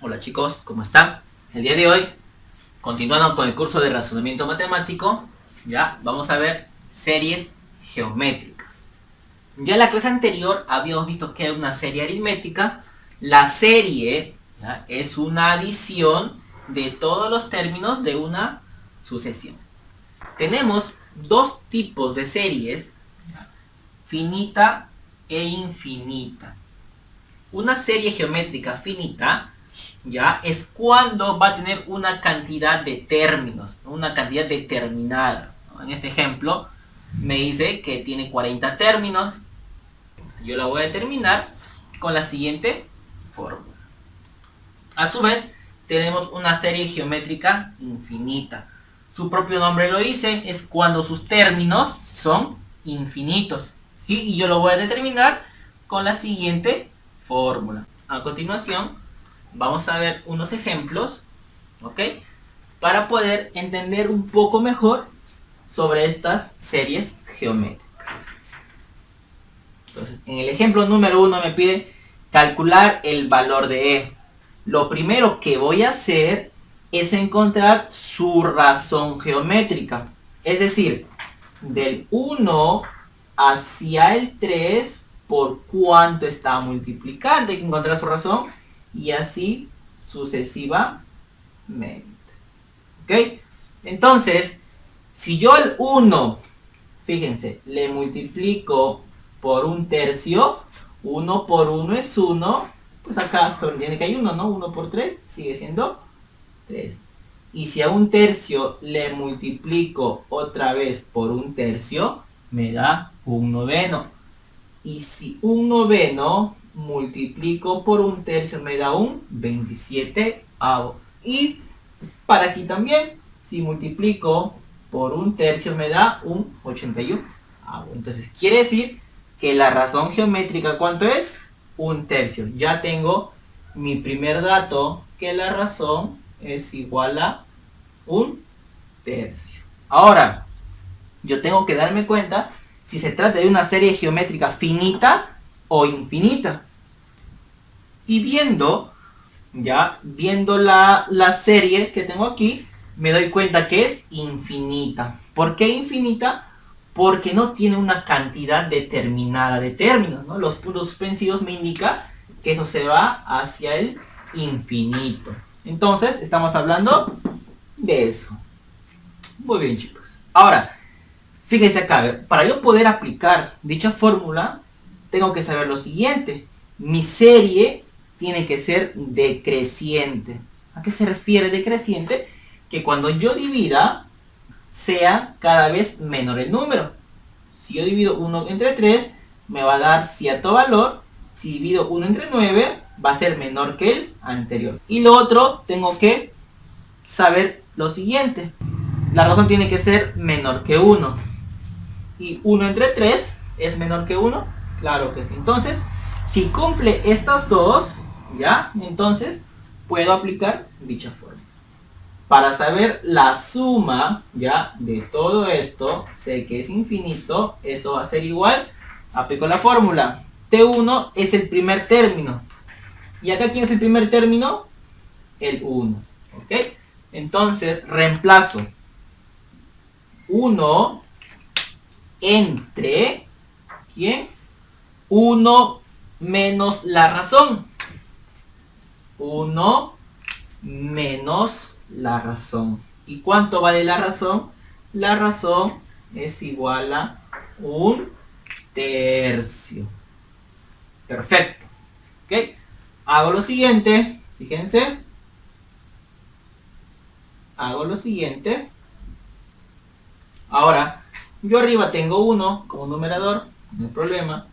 Hola chicos, ¿cómo están? El día de hoy, continuando con el curso de razonamiento matemático, ya vamos a ver series geométricas. Ya en la clase anterior habíamos visto que es una serie aritmética. La serie, ¿ya?, es una adición de todos los términos de una sucesión. Tenemos dos tipos de series, ¿ya?, finita e infinita. Una serie geométrica finita, ya, es cuando va a tener una cantidad de términos, una cantidad determinada. En este ejemplo me dice que tiene 40 términos. Yo la voy a determinar con la siguiente fórmula. A su vez tenemos una serie geométrica infinita. Su propio nombre lo dice, es cuando sus términos son infinitos, ¿sí? Y yo lo voy a determinar con la siguiente fórmula. A continuación vamos a ver unos ejemplos, ¿ok?, para poder entender un poco mejor sobre estas series geométricas. Entonces, en el ejemplo número 1 me pide calcular el valor de E. Lo primero que voy a hacer es encontrar su razón geométrica. Es decir, del 1 hacia el 3, por cuánto está multiplicando. Hay que encontrar su razón y así sucesivamente. ¿Ok? Entonces, si yo el 1, fíjense, le multiplico por 1/3, 1 por 1 es 1, pues acá solo tiene que hay 1, ¿no? 1 por 3 sigue siendo 3. Y si a 1/3 le multiplico otra vez por 1/3, me da 1/9. Y si 1/9 multiplico por 1/3 me da un 27avo. Y para aquí también, si multiplico por 1/3 me da un 81avo. Entonces quiere decir que la razón geométrica, ¿cuánto es? 1/3. Ya tengo mi primer dato, que la razón es igual a 1/3. Ahora, yo tengo que darme cuenta si se trata de una serie geométrica finita o infinita. Y viendo la serie que tengo aquí, me doy cuenta que es infinita. ¿Por qué infinita? Porque no tiene una cantidad determinada de términos, ¿no? Los puntos suspensivos me indican que eso se va hacia el infinito. Entonces, estamos hablando de eso. Muy bien, chicos. Ahora, fíjense acá, para yo poder aplicar dicha fórmula, tengo que saber lo siguiente. Mi serie tiene que ser decreciente. ¿A qué se refiere decreciente? Que cuando yo divida, sea cada vez menor el número. Si yo divido 1 entre 3, me va a dar cierto valor. Si divido 1 entre 9, va a ser menor que el anterior. Y lo otro, tengo que saber lo siguiente. La razón tiene que ser menor que 1. Y 1 entre 3 es menor que 1. Claro que sí. Entonces, si cumple estas dos, ¿ya?, entonces puedo aplicar dicha fórmula. Para saber la suma, ¿ya?, de todo esto, sé que es infinito, eso va a ser igual, aplico la fórmula. T1 es el primer término. ¿Y acá quién es el primer término? El 1. ¿Ok? Entonces, reemplazo 1 entre, ¿quién? 1 menos la razón. 1 menos la razón. ¿Y cuánto vale la razón? La razón es igual a 1/3. Perfecto. ¿Ok? Hago lo siguiente. Fíjense. Hago lo siguiente. Ahora, yo arriba tengo 1 como numerador. No hay problema.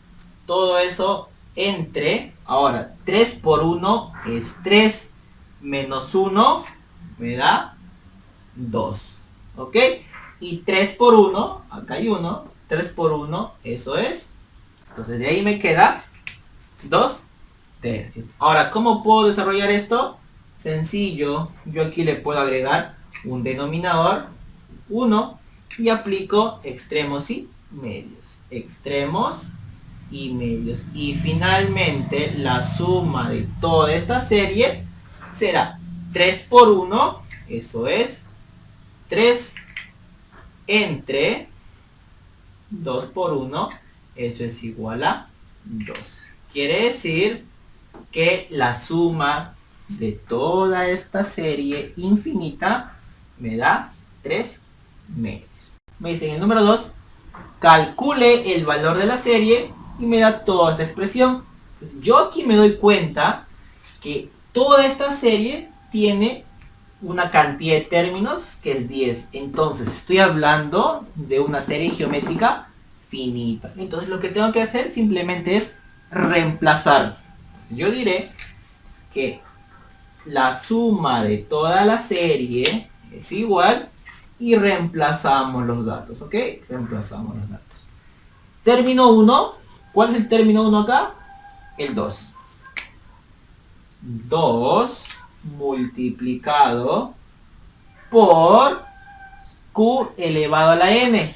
Todo eso entre. Ahora, 3 por 1 es 3. Menos 1 me da 2. ¿Ok? Y 3 por 1, acá hay 1. 3 por 1, eso es. Entonces de ahí me queda 2/3. Ahora, ¿cómo puedo desarrollar esto? Sencillo. Yo aquí le puedo agregar un denominador, 1, y aplico extremos y medios. Extremos y medios. Y finalmente la suma de toda esta serie será 3 por 1, eso es 3 entre 2 por 1, eso es igual a 2. Quiere decir que la suma de toda esta serie infinita me da 3 medios. Me dicen el número 2, calcule el valor de la serie y me da toda esta expresión. Yo aquí me doy cuenta que toda esta serie tiene una cantidad de términos que es 10. Entonces estoy hablando de una serie geométrica finita. Entonces lo que tengo que hacer simplemente es reemplazar. Yo diré que la suma de toda la serie es igual y reemplazamos los datos, ¿ok? Reemplazamos los datos. Término 1, ¿cuál es el término 1 acá? El 2. 2 multiplicado por q elevado a la n.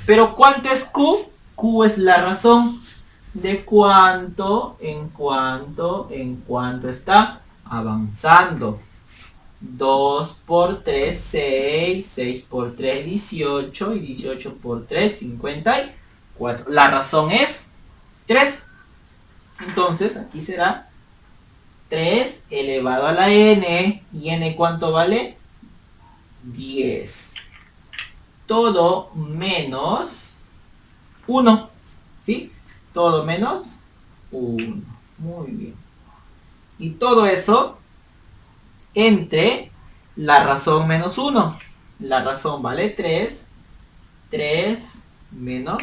Pero ¿cuánto es q? Q es la razón de cuánto en cuánto está avanzando. 2 por 3, 6, 6 por 3, 18 y 18 por 3, 54. La razón es 3. Entonces aquí será 3 elevado a la n. ¿Y n cuánto vale? 10. Todo menos 1. ¿Sí? Todo menos 1. Muy bien. Y todo eso entre la razón menos 1. La razón vale 3. 3 menos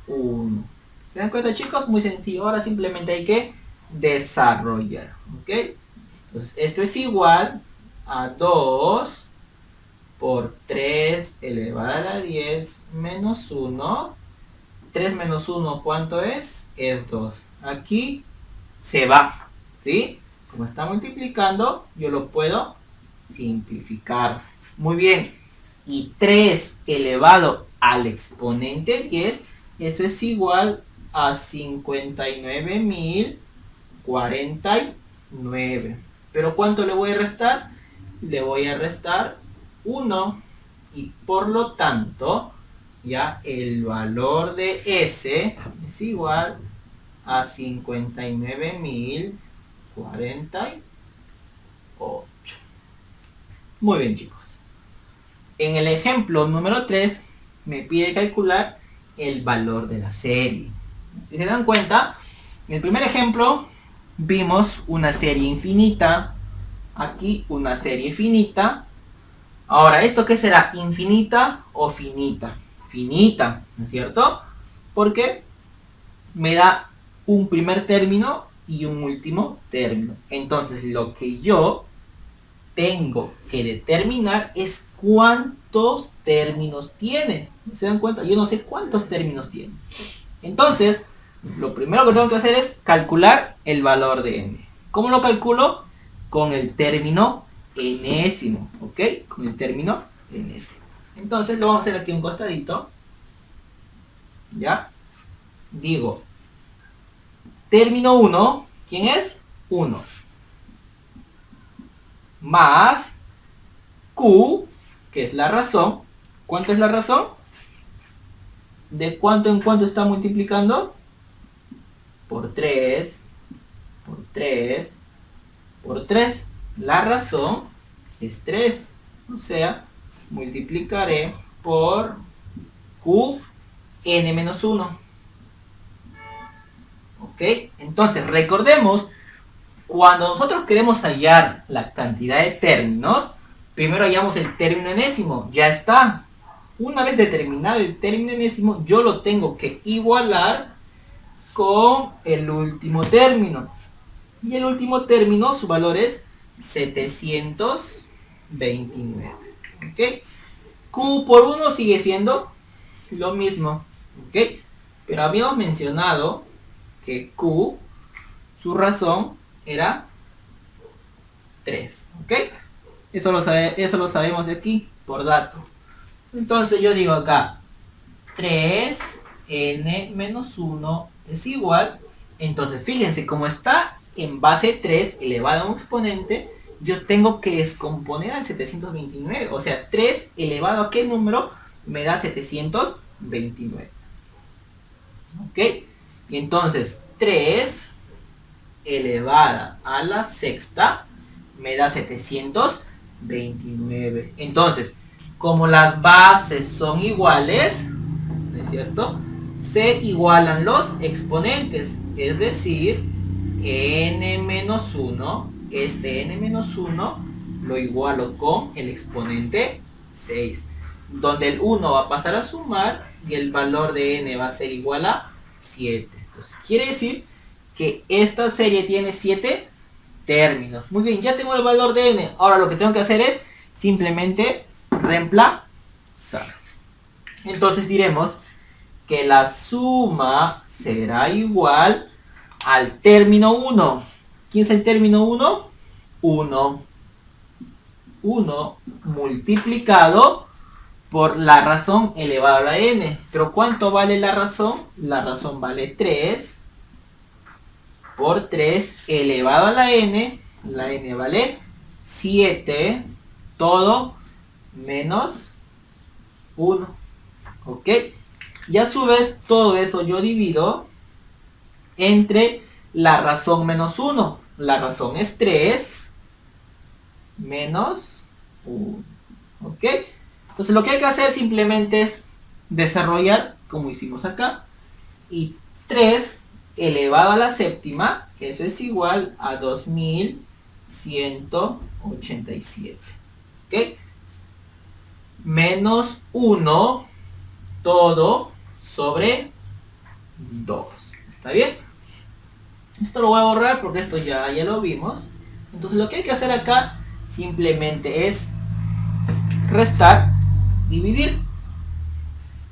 1. ¿Se dan cuenta, chicos? Muy sencillo. Ahora simplemente hay que desarrollar. ¿Ok? Entonces esto es igual a 2 por 3 elevado a la 10 menos 1. 3 menos 1, ¿cuánto es? Es 2. Aquí se va. ¿Sí? Como está multiplicando, yo lo puedo simplificar. Muy bien. Y 3 elevado al exponente 10, eso es igual a 59.049. ¿Pero cuánto le voy a restar? Le voy a restar 1. Y por lo tanto, ya el valor de S es igual a 59.048. Muy bien, chicos. En el ejemplo número 3 me pide calcular el valor de la serie. Si se dan cuenta, en el primer ejemplo vimos una serie infinita. Aquí una serie finita. Ahora, ¿esto qué será? ¿Infinita o finita? Finita, ¿no es cierto? Porque me da un primer término y un último término. Entonces, lo que yo tengo que determinar es cuántos términos tiene. ¿Se dan cuenta? Yo no sé cuántos términos tiene. Entonces, lo primero que tengo que hacer es calcular el valor de n. ¿Cómo lo calculo? Con el término enésimo, ¿ok? Con el término enésimo. Entonces lo vamos a hacer aquí un costadito. ¿Ya? Digo, término 1, ¿quién es? 1. Más q, que es la razón. ¿Cuánto es la razón? ¿De cuánto en cuánto está multiplicando? Por 3, por 3, por 3. La razón es 3. O sea, multiplicaré por q n menos 1. ¿Ok? Entonces, recordemos, cuando nosotros queremos hallar la cantidad de términos, primero hallamos el término enésimo. Ya está. Una vez determinado el término enésimo, yo lo tengo que igualar con el último término. Y el último término, su valor es 729. ¿Ok? Q por 1 sigue siendo lo mismo. ¿Ok? Pero habíamos mencionado que Q, su razón era 3. ¿Ok? Eso lo sabemos de aquí, por dato. Entonces yo digo acá, 3n menos 1 es igual. Entonces fíjense, como está en base 3 elevado a un exponente, yo tengo que descomponer al 729. O sea, 3 elevado a qué número me da 729. ¿Ok? Y entonces 3 elevada a la sexta me da 729. Entonces, como las bases son iguales, ¿no es cierto? Se igualan los exponentes, es decir, n-1, este n-1 lo igualo con el exponente 6, donde el 1 va a pasar a sumar y el valor de n va a ser igual a 7. Entonces, quiere decir que esta serie tiene 7 términos. Muy bien, ya tengo el valor de n. Ahora lo que tengo que hacer es simplemente reemplazar. Entonces diremos que la suma será igual al término 1. ¿Quién es el término 1? 1. 1 multiplicado por la razón elevado a la n. Pero ¿cuánto vale la razón? La razón vale 3 por 3 elevado a la n vale 7, todo menos 1. ¿Ok? Y a su vez todo eso yo divido entre la razón menos 1. La razón es 3 menos 1. ¿Ok? Entonces lo que hay que hacer simplemente es desarrollar, como hicimos acá, y 3 elevado a la séptima, que eso es igual a 2187. ¿Ok? Menos 1 todo sobre 2. ¿Está bien? Esto lo voy a borrar porque esto ya lo vimos. Entonces lo que hay que hacer acá simplemente es restar, dividir.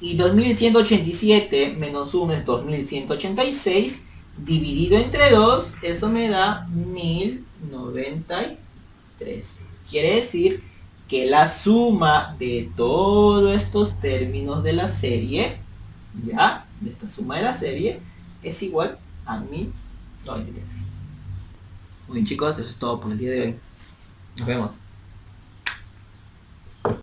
Y 2187 menos 1 es 2186. Dividido entre 2, eso me da 1093. Quiere decir que la suma de todos estos términos de la serie, ya, de esta suma de la serie, es igual a 1093. Muy bien, chicos, eso es todo por el día de hoy. Nos vemos.